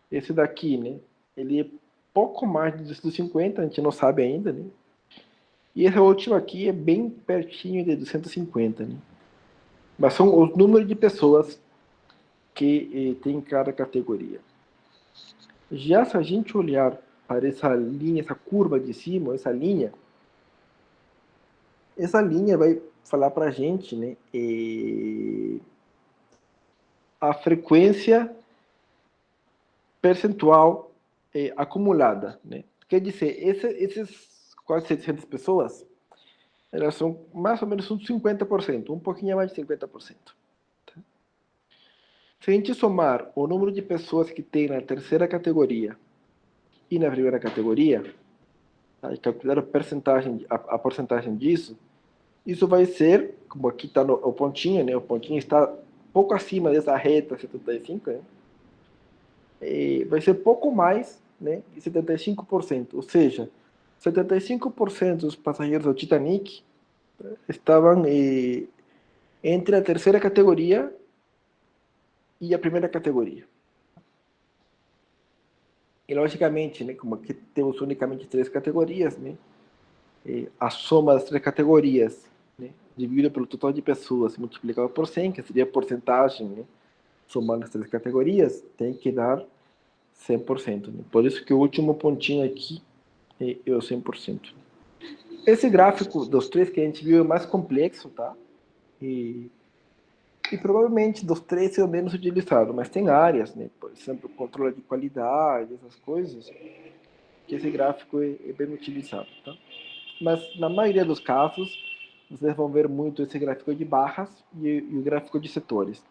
Esse daqui, né? Ele é pouco mais de 250, a gente não sabe ainda, né? E esse último aqui é bem pertinho de 250, né? Mas são os números de pessoas que tem em cada categoria. Já se a gente olhar para essa linha, essa curva de cima, essa linha vai falar para a gente, né? A frequência percentual acumulada, né? Quer dizer, esses quase 700 pessoas, elas são mais ou menos uns 50%, um pouquinho mais de 50%. Tá? Se a gente somar o número de pessoas que tem na terceira categoria e na primeira categoria, tá? E calcular a porcentagem disso, isso vai ser, como aqui está o pontinho, né? O pontinho está pouco acima dessa reta 75, né? Vai ser pouco mais, né, de 75%. Ou seja, 75% dos passageiros do Titanic estavam entre a terceira categoria e a primeira categoria. E, logicamente, né, como aqui temos unicamente três categorias, né, a soma das três categorias, né, dividida pelo total de pessoas multiplicado por 100, que seria a porcentagem, né, somando as três categorias, tem que dar 100%. Né? Por isso que o último pontinho aqui é o 100%. Esse gráfico dos três que a gente viu é mais complexo, tá? E provavelmente dos três é o menos utilizado, mas tem áreas, né? Por exemplo, controle de qualidade, essas coisas, que esse gráfico é bem utilizado, tá? Mas na maioria dos casos, vocês vão ver muito esse gráfico de barras e o gráfico de setores.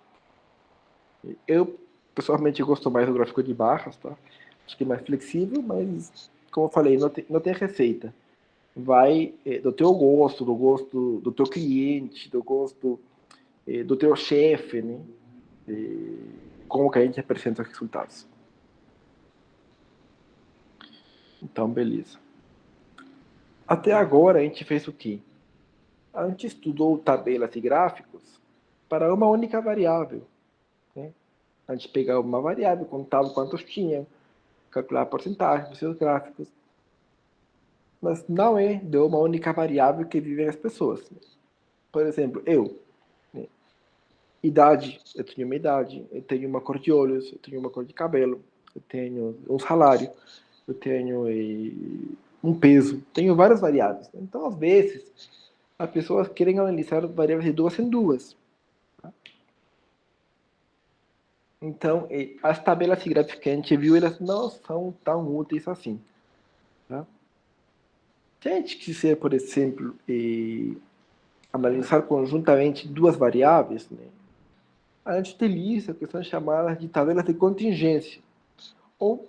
Eu, pessoalmente, gosto mais do gráfico de barras, tá? Acho que é mais flexível, mas, como eu falei, não tem receita. Vai do teu gosto, do gosto do teu cliente, do gosto do teu chefe, né? Como que a gente apresenta os resultados. Então, beleza. Até agora a gente fez o quê? A gente estudou tabelas e gráficos para uma única variável, né? A gente pegava uma variável, contava quantos tinha, calcular a porcentagem dos seus gráficos, mas não é de uma única variável que vivem as pessoas. Por exemplo, né? Idade, eu tenho uma idade, eu tenho uma cor de olhos, eu tenho uma cor de cabelo, eu tenho um salário, eu tenho um peso, tenho várias variáveis. Então, às vezes, as pessoas querem analisar variáveis de duas em duas. Tá? Então, as tabelas e gráficos que a gente viu, elas não são tão úteis assim. Tá? Se a gente quiser, por exemplo, analisar conjuntamente duas variáveis, né, a gente utiliza o que são chamadas de tabelas de contingência, ou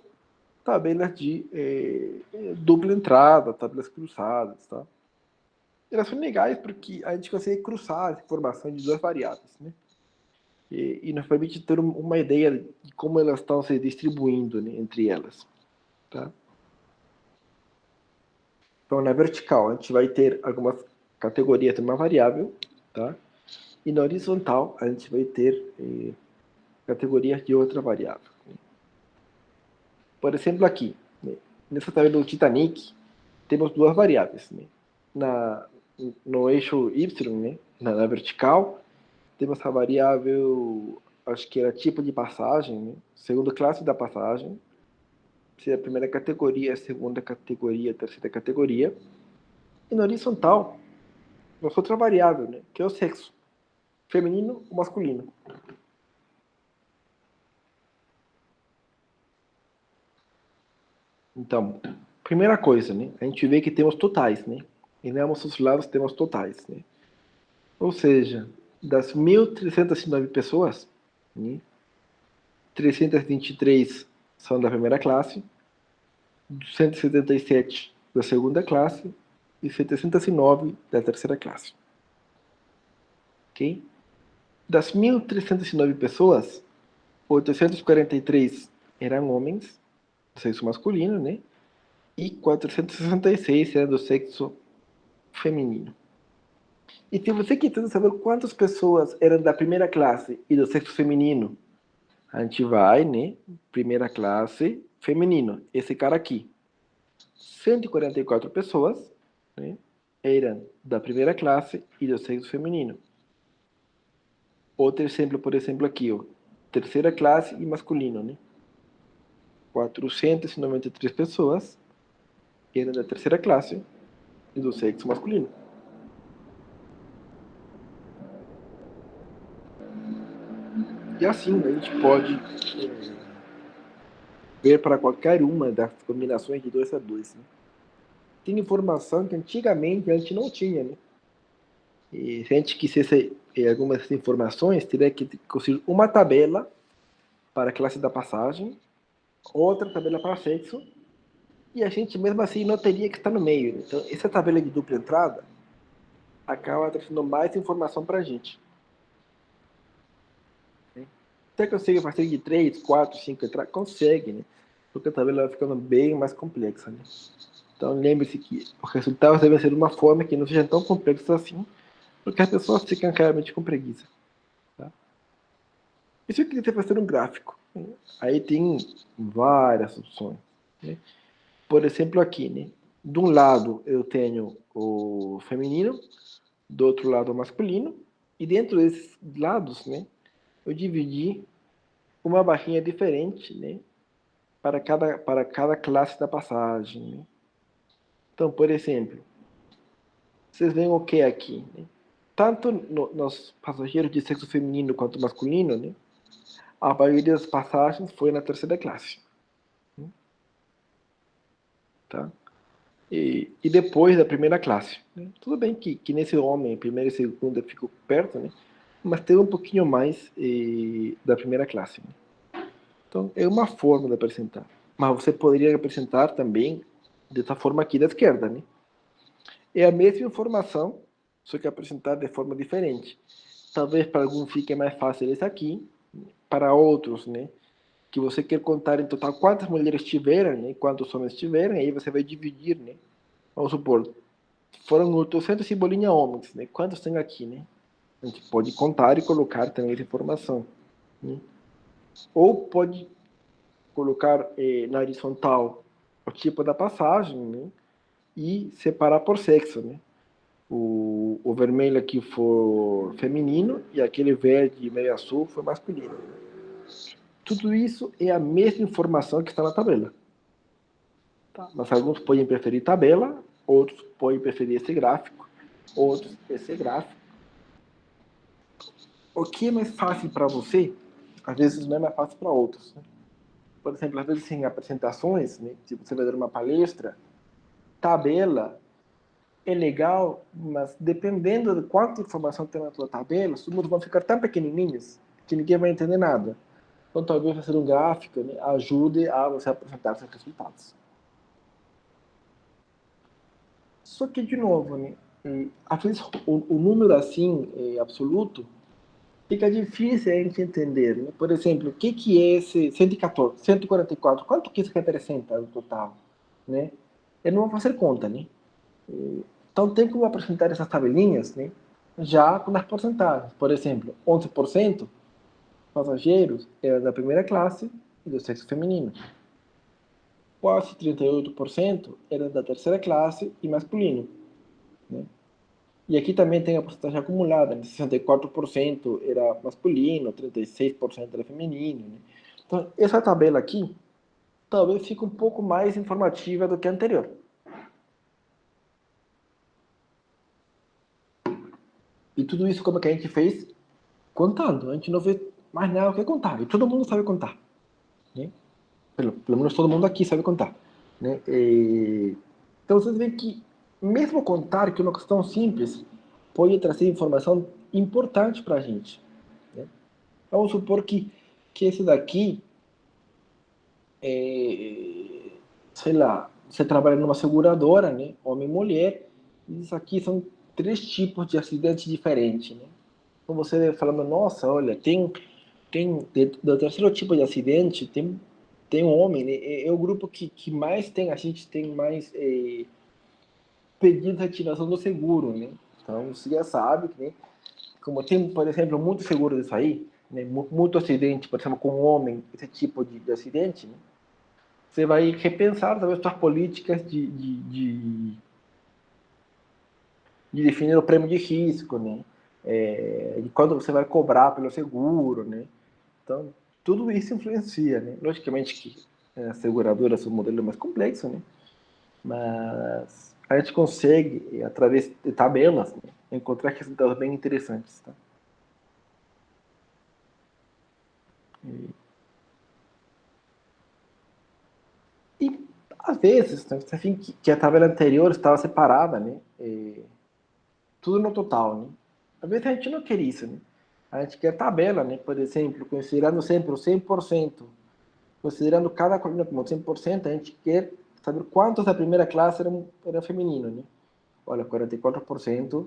tabelas de dupla entrada, tabelas cruzadas, tá? Elas são legais porque a gente consegue cruzar as informações de duas variáveis, né? E nos permite ter uma ideia de como elas estão se distribuindo, né, entre elas, tá? Então, na vertical, a gente vai ter algumas categorias de uma variável, tá? E na horizontal, a gente vai ter categorias de outra variável. Por exemplo, aqui, né, nessa tabela do Titanic, temos duas variáveis, né? No eixo Y, né? Na vertical, temos a variável, acho que era tipo de passagem, né? Segunda classe da passagem, se é a primeira categoria, a segunda categoria, a terceira categoria. E no horizontal, nós outra variável, né? Que é o sexo, feminino ou masculino. Então, primeira coisa, né? A gente vê que temos totais, né? E em ambos os lados temos totais, né? Ou seja, das 1.309 pessoas, né? 323 são da primeira classe, 177 da segunda classe e 709 da terceira classe. Ok? Das 1.309 pessoas, 843 eram homens, do sexo masculino, né? E 466 eram do sexo feminino. E se você quiser saber quantas pessoas eram da primeira classe e do sexo feminino, a gente vai, né? Primeira classe, feminino. Esse cara aqui. 144 pessoas, né, eram da primeira classe e do sexo feminino. Outro exemplo, por exemplo, aqui, ó. Terceira classe e masculino, né? 493 pessoas eram da terceira classe e do sexo masculino. E assim, a gente pode ver para qualquer uma das combinações de 2 a 2. Né? Tem informação que antigamente a gente não tinha, né? E se a gente quisesse algumas informações, teria que construir uma tabela para a classe da passagem, outra tabela para sexo, e a gente mesmo assim não teria que estar no meio. Né? Então, essa tabela de dupla entrada acaba trazendo mais informação para a gente. Você consegue fazer de 3, 4, 5 entradas? Consegue, né? Porque a tabela vai ficando bem mais complexa, né? Então, lembre-se que os resultados devem ser de uma forma que não seja tão complexos assim, porque as pessoas ficam realmente com preguiça. Tá? E se eu quiser fazer um gráfico? Né? Aí tem várias opções. Né? Por exemplo, aqui, né? De um lado eu tenho o feminino, do outro lado o masculino, e dentro desses lados, né? Eu dividi uma barrinha diferente, né? Para cada classe da passagem. Né? Então, por exemplo, vocês veem o que aqui? Né? Tanto nos passageiros de sexo feminino quanto masculino, né? A maioria das passagens foi na terceira classe. Né? Tá? E depois da primeira classe. Né? Tudo bem que nesse homem, primeira e segunda ficou perto, né? Mas tem um pouquinho mais da primeira classe. Né? Então, é uma forma de apresentar. Mas você poderia apresentar também dessa forma aqui da esquerda. Né? É a mesma informação, só que apresentada de forma diferente. Talvez para alguns fique mais fácil esse aqui, para outros, né? Que você quer contar em total quantas mulheres tiveram, né? Quantos homens tiveram, aí você vai dividir, né? Vamos supor, foram 800 e bolinha homens, né? Quantos tem aqui, né? A gente pode contar e colocar também essa informação. Né? Ou pode colocar na horizontal o tipo da passagem, né? E separar por sexo, né? O vermelho aqui foi feminino e aquele verde meio azul foi masculino. Tudo isso é a mesma informação que está na tabela. Tá? Mas alguns podem preferir tabela, outros podem preferir esse gráfico, outros esse gráfico. O que é mais fácil para você, às vezes não é mais fácil para outros. Né? Por exemplo, às vezes em apresentações, né, se você vai dar uma palestra, tabela é legal, mas dependendo de quanta informação tem na tua tabela, os números vão ficar tão pequenininhos que ninguém vai entender nada. Então, talvez fazer um gráfico, né, ajude a você apresentar seus resultados. Só que, de novo, né, às vezes o número assim, absoluto, fica difícil a gente entender. Né? Por exemplo, o que é esse 114, 144? Quanto que isso representa no total? Né? Eu não vou fazer conta, né? Então, tem como apresentar essas tabelinhas, né? Já com as porcentagens. Por exemplo, 11% passageiros eram da primeira classe e do sexo feminino. quase 38% era da terceira classe e masculino, né? E aqui também tem a porcentagem acumulada, né? 64% era masculino, 36% era feminino, né? Então, essa tabela aqui talvez fique um pouco mais informativa do que a anterior. E tudo isso como que a gente fez? Contando. A gente não fez mais nada que contar. E todo mundo sabe contar, né? Pelo menos todo mundo aqui sabe contar, né? Então vocês veem que mesmo contar que é uma questão simples pode trazer informação importante para a gente, né? Vamos supor que esse daqui, sei lá, você trabalha numa seguradora, né? Homem e mulher, e isso aqui são 3 tipos de acidentes diferentes, né? Então você falando, nossa, olha, do terceiro tipo de acidente, tem um homem, né? É o grupo que mais tem, a gente tem mais pedido de ativação do seguro, né? Então você já sabe que, né, como tem, por exemplo, muito seguro disso aí, né, muito acidente, por exemplo, com um homem, esse tipo de acidente, né, você vai repensar talvez suas políticas de definir o prêmio de risco, né? De quando você vai cobrar pelo seguro, né? Então, tudo isso influencia, né? Logicamente que a seguradora é um modelo mais complexo, né? Mas a gente consegue, através de tabelas, né, encontrar resultados bem interessantes, tá? E às vezes, né, assim, que a tabela anterior estava separada, né? Tudo no total, né? Às vezes a gente não quer isso, né? A gente quer tabela, né? Por exemplo, considerando sempre o 100%, considerando cada coluna como 100%, a gente quer saber quantos da primeira classe eram femininos, né? Olha, 44%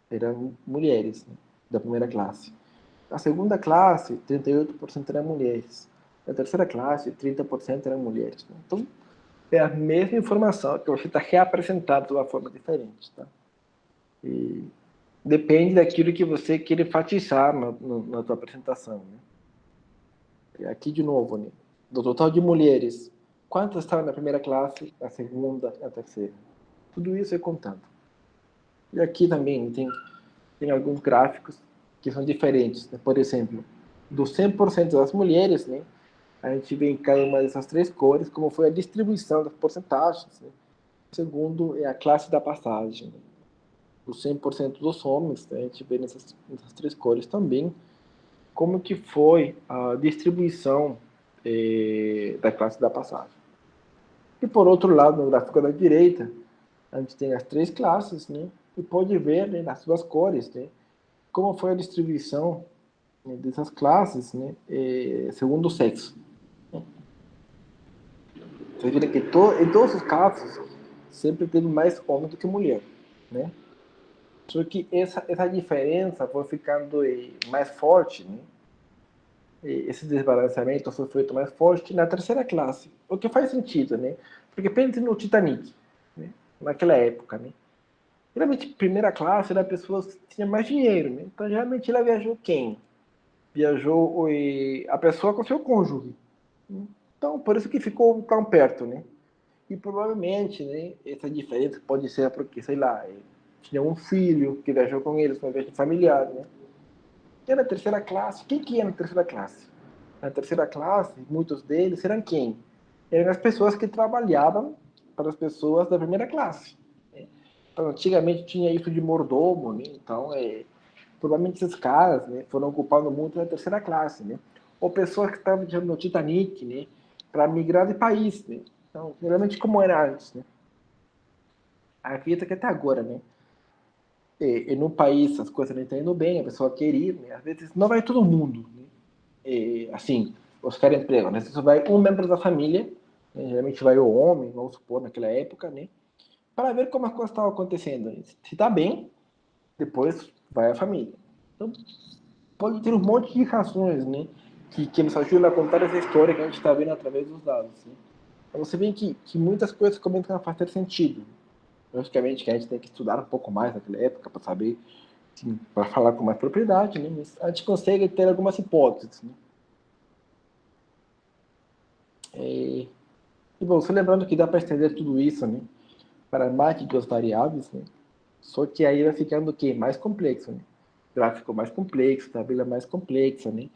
eram mulheres, né, da primeira classe. A segunda classe, 38% eram mulheres. A terceira classe, 30% eram mulheres, né? Então, é a mesma informação que você está reapresentando de uma forma diferente, tá? E depende daquilo que você quer enfatizar na sua apresentação, né? E aqui, de novo, né? Do total de mulheres, quantas estavam na primeira classe, na segunda, na terceira? Tudo isso é contado. E aqui também tem alguns gráficos que são diferentes, né? Por exemplo, dos 100% das mulheres, né, a gente vê em cada uma dessas 3 cores como foi a distribuição das porcentagens, né? O segundo é a classe da passagem, né? Os 100% dos homens, né, a gente vê nessas 3 cores também como que foi a distribuição da classe da passagem. E por outro lado, no gráfico da direita, a gente tem as 3 classes, né, e pode ver, né, nas suas cores, né, como foi a distribuição, né, dessas classes, né, segundo o sexo. Você vê que em todos os casos sempre teve mais homem do que mulher, né? Só que essa diferença foi ficando mais forte, né? Esse desbalanceamento foi feito mais forte na terceira classe, o que faz sentido, né? Porque pense no Titanic, né? Naquela época, né? Geralmente, primeira classe era pessoas que tinham mais dinheiro, né? Então, geralmente, ela viajou quem? Viajou a pessoa com seu cônjuge. Então, por isso que ficou tão perto, né? E provavelmente, né, essa diferença pode ser porque, sei lá, tinha um filho que viajou com eles, uma viagem familiar, né? E na terceira classe, quem que ia na terceira classe? Na terceira classe, muitos deles eram quem? Eram as pessoas que trabalhavam para as pessoas da primeira classe, né? Então, antigamente tinha isso de mordomo, né? Então, provavelmente esses caras, né, foram ocupando muito na terceira classe, né? Ou pessoas que estavam no Titanic, né, para migrar de país, né? Então, geralmente como era antes, né? Acredita que até agora, né? E no país as coisas não estão indo bem, a pessoa quer ir, né? Às vezes não vai todo mundo, né? Assim, buscar emprego, né? Só vai um membro da família, né? Geralmente vai o homem, vamos supor, naquela época, né? Para ver como as coisas estão acontecendo. Se está bem, depois vai a família. Então, pode ter um monte de razões, né? Que nos ajudam a contar essa história que a gente está vendo através dos dados, né? Então você vê que muitas coisas começam a fazer sentido. Logicamente que a gente tem que estudar um pouco mais naquela época para saber, para falar com mais propriedade, né? Mas a gente consegue ter algumas hipóteses, né? E bom, só lembrando que dá para estender tudo isso, né, para mais de duas variáveis, né? Só que aí vai ficando o quê? Mais complexo, né? Gráfico mais complexo, tabela mais complexa, né?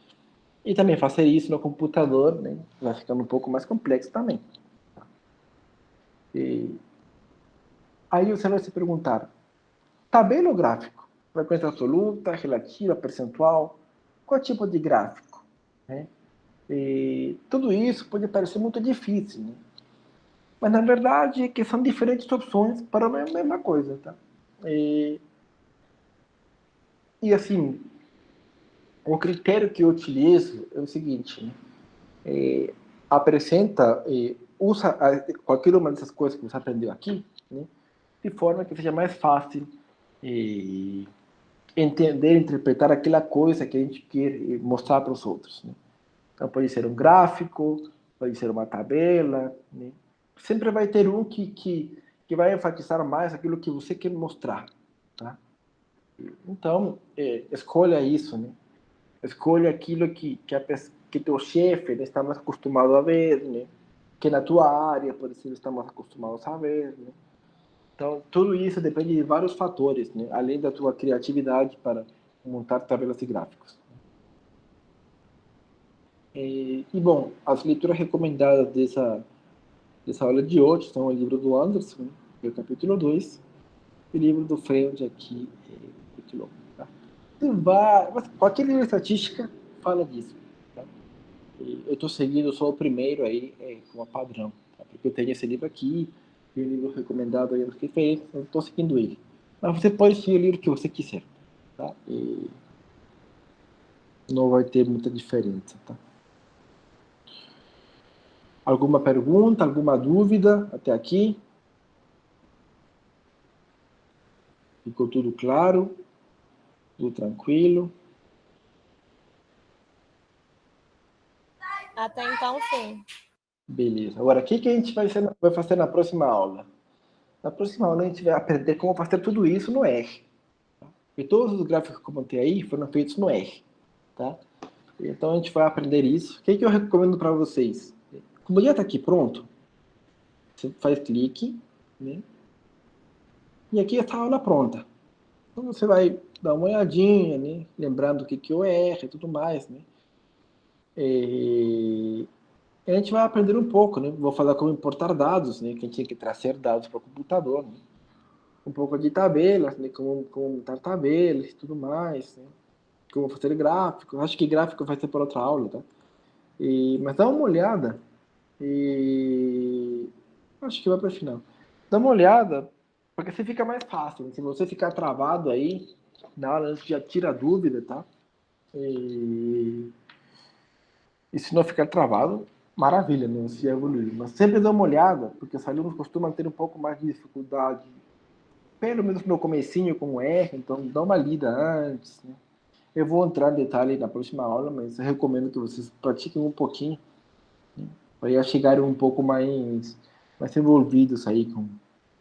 E também fazer isso no computador, né? Vai ficando um pouco mais complexo também. E aí você vai se perguntar, tabela ou gráfico? Frequência absoluta, relativa, percentual? Qual tipo de gráfico? Né? E tudo isso pode parecer muito difícil, né? Mas na verdade é que são diferentes opções para a mesma coisa, tá? E assim, o critério que eu utilizo é o seguinte, né? Apresenta, usa qualquer uma dessas coisas que você aprendeu aqui, né? De forma que seja mais fácil entender, interpretar aquela coisa que a gente quer mostrar para os outros, né? Então pode ser um gráfico, pode ser uma tabela, né? Sempre vai ter um que vai enfatizar mais aquilo que você quer mostrar, tá? Então, escolha isso, né? Escolha aquilo que teu chefe, né, está mais acostumado a ver, né? Que na tua área, por exemplo, está mais acostumado a ver, né? Então, tudo isso depende de vários fatores, né? Além da tua criatividade para montar tabelas e gráficos. Bom, as leituras recomendadas dessa aula de hoje são o livro do Anderson, né, que é o capítulo 2, e o livro do Freund aqui, capítulo 1. Tá? Qualquer livro de estatística fala disso. Tá? Eu estou seguindo só o primeiro aí como padrão, tá? Porque eu tenho esse livro aqui, e o livro recomendado aí que fez, eu estou seguindo ele. Mas você pode seguir o livro que você quiser, tá? E não vai ter muita diferença, tá? Alguma pergunta, alguma dúvida até aqui? Ficou tudo claro? Tudo tranquilo? Até então, sim. Beleza. Agora, o que a gente vai fazer na próxima aula? Na próxima aula, a gente vai aprender como fazer tudo isso no R. E todos os gráficos que eu montei aí foram feitos no R. Tá? Então, a gente vai aprender isso. O que eu recomendo para vocês? Como já está aqui pronto, você faz clique, né? E aqui está a aula pronta. Então, você vai dar uma olhadinha, né? Lembrando o que é o R e tudo mais, né? E a gente vai aprender um pouco, né? Vou falar como importar dados, né? Que a gente tem que trazer dados para o computador, né? Um pouco de tabelas, né? Como montar tabelas e tudo mais, né? Como fazer gráficos. Acho que gráfico vai ser para outra aula, tá? Mas dá uma olhada e acho que vai para o final. Dá uma olhada, porque você fica mais fácil. Né? Se você ficar travado aí, na hora já tira a dúvida, tá? E se não ficar travado, maravilha, né? Se evoluir. Mas sempre dá uma olhada, porque os alunos costumam ter um pouco mais de dificuldade, pelo menos no comecinho com o R, então dá uma lida antes, né? Eu vou entrar em detalhe na próxima aula, mas eu recomendo que vocês pratiquem um pouquinho, né? Para chegarem um pouco mais envolvidos aí com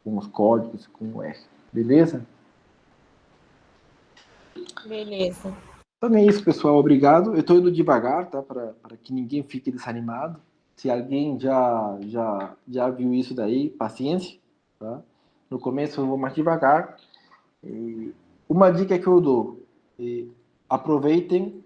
os códigos, com o R. Beleza? Beleza. Então é isso, pessoal. Obrigado. Eu estou indo devagar, tá? Para que ninguém fique desanimado. Se alguém já viu isso daí, paciência, tá? No começo eu vou mais devagar. Uma dica que eu dou: aproveitem